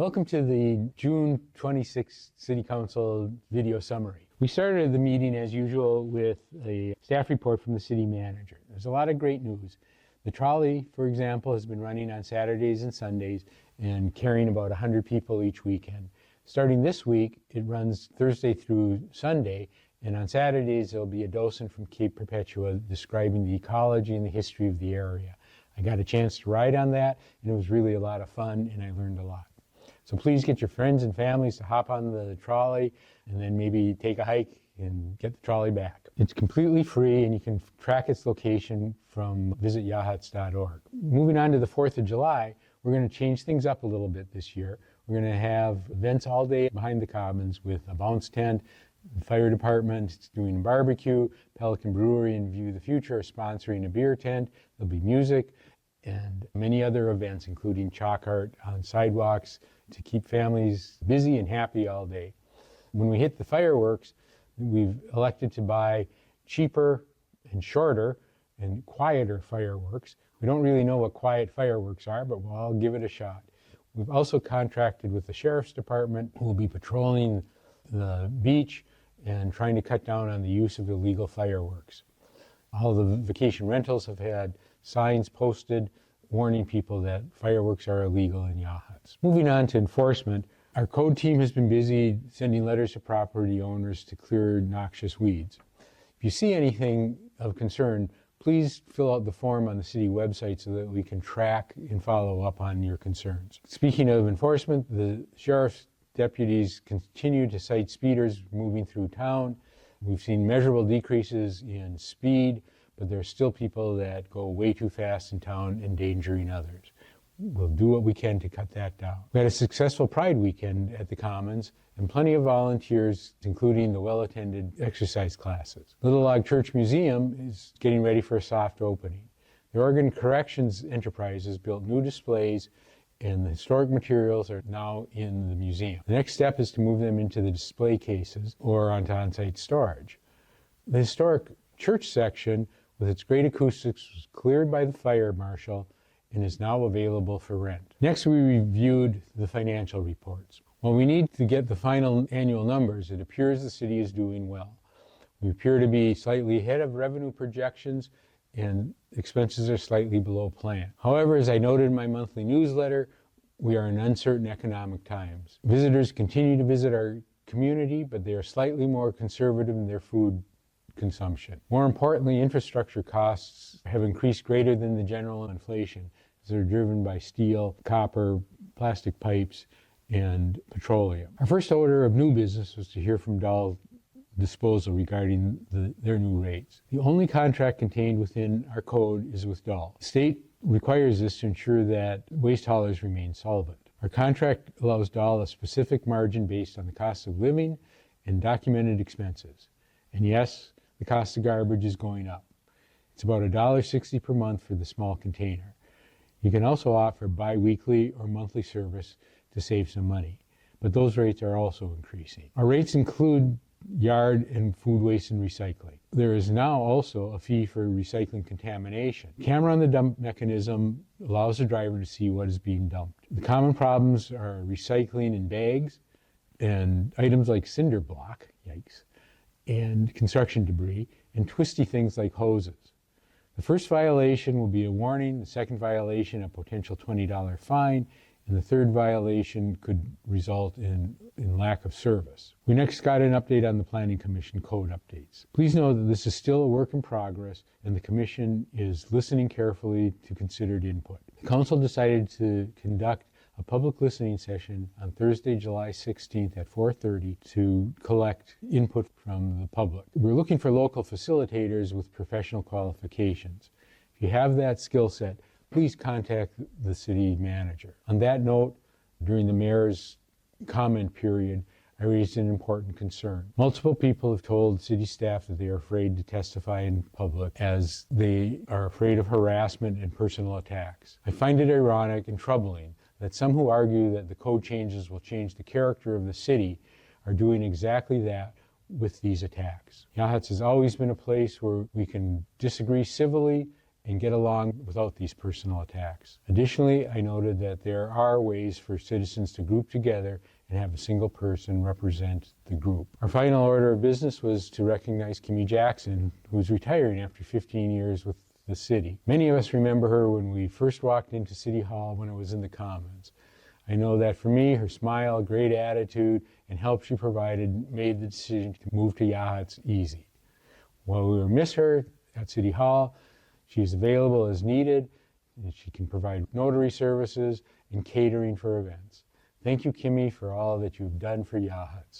Welcome to the June 26th City Council video summary. We started the meeting as usual with a staff report from the city manager. There's a lot of great news. The Trolley, for example, has been running on Saturdays and Sundays and carrying about 100 people each weekend. Starting this week, it runs Thursday through Sunday, and on Saturdays there'll be a docent from Cape Perpetua describing the ecology and the history of the area. I got a chance to ride on that, and it was really a lot of fun, and I learned a lot. So please get your friends and families to hop on the trolley and then maybe take a hike and get the trolley back. It's completely free, and you can track its location from visit.yachats.org. Moving on to the 4th of July, we're going to change things up a little bit this year. We're going to have events all day behind the Commons with a bounce tent. The fire department is doing a barbecue. Pelican Brewery and View the Future are sponsoring a beer tent. There'll be music and many other events, including chalk art on sidewalks to keep families busy and happy all day. When we hit the fireworks, we've elected to buy cheaper and shorter and quieter fireworks. We don't really know what quiet fireworks are, but we'll all give it a shot. We've also contracted with the Sheriff's Department, who will be patrolling the beach and trying to cut down on the use of illegal fireworks. All the vacation rentals have had signs posted warning people that fireworks are illegal in Yachats. Moving on to enforcement, our code team has been busy sending letters to property owners to clear noxious weeds. If you see anything of concern, please fill out the form on the city website so that we can track and follow up on your concerns. Speaking of enforcement, the sheriff's deputies continue to cite speeders moving through town. We've seen measurable decreases in speed, but there are still people that go way too fast in town, endangering others. We'll do what we can to cut that down. We had a successful Pride weekend at the Commons and plenty of volunteers, including the well-attended exercise classes. Little Log Church Museum is getting ready for a soft opening. The Oregon Corrections Enterprises built new displays, and the historic materials are now in the museum. The next step is to move them into the display cases or onto on-site storage. The historic church section, with its great acoustics, was cleared by the fire marshal and is now available for rent. Next, we reviewed the financial reports. While we need to get the final annual numbers, it appears the city is doing well. We appear to be slightly ahead of revenue projections, and expenses are slightly below plan. However, as I noted in my monthly newsletter, we are in uncertain economic times. Visitors continue to visit our community, but they are slightly more conservative in their food consumption. More importantly, infrastructure costs have increased greater than the general inflation, as they're driven by steel, copper, plastic pipes, and petroleum. Our first order of new business was to hear from Dahl Disposal regarding their new rates. The only contract contained within our code is with Dahl. The state requires this to ensure that waste haulers remain solvent. Our contract allows Dahl a specific margin based on the cost of living and documented expenses. And yes, the cost of garbage is going up. It's about $1.60 per month for the small container. You can also offer bi-weekly or monthly service to save some money, but those rates are also increasing. Our rates include yard and food waste and recycling. There is now also a fee for recycling contamination. The camera on the dump mechanism allows the driver to see what is being dumped. The common problems are recycling in bags and items like cinder block, yikes, and construction debris, and twisty things like hoses. The first violation will be a warning, the second violation a potential $20 fine, and the third violation could result in lack of service. We next got an update on the Planning Commission code updates. Please know that this is still a work in progress, and the Commission is listening carefully to considered input. The Council decided to conduct a public listening session on Thursday, July 16th at 4:30 to collect input from the public. We're looking for local facilitators with professional qualifications. If you have that skill set, please contact the city manager. On that note, during the mayor's comment period, I raised an important concern. Multiple people have told city staff that they are afraid to testify in public as they are afraid of harassment and personal attacks. I find it ironic and troubling that some who argue that the code changes will change the character of the city are doing exactly that with these attacks. Yachats has always been a place where we can disagree civilly and get along without these personal attacks. Additionally, I noted that there are ways for citizens to group together and have a single person represent the group. Our final order of business was to recognize Kimmie Jackson, who's retiring after 15 years with the city. Many of us remember her when we first walked into City Hall when it was in the Commons. I know that for me, her smile, great attitude, and help she provided made the decision to move to Yachats easy. While we will miss her at City Hall, she is available as needed, and she can provide notary services and catering for events. Thank you, Kimmie, for all that you've done for Yachats.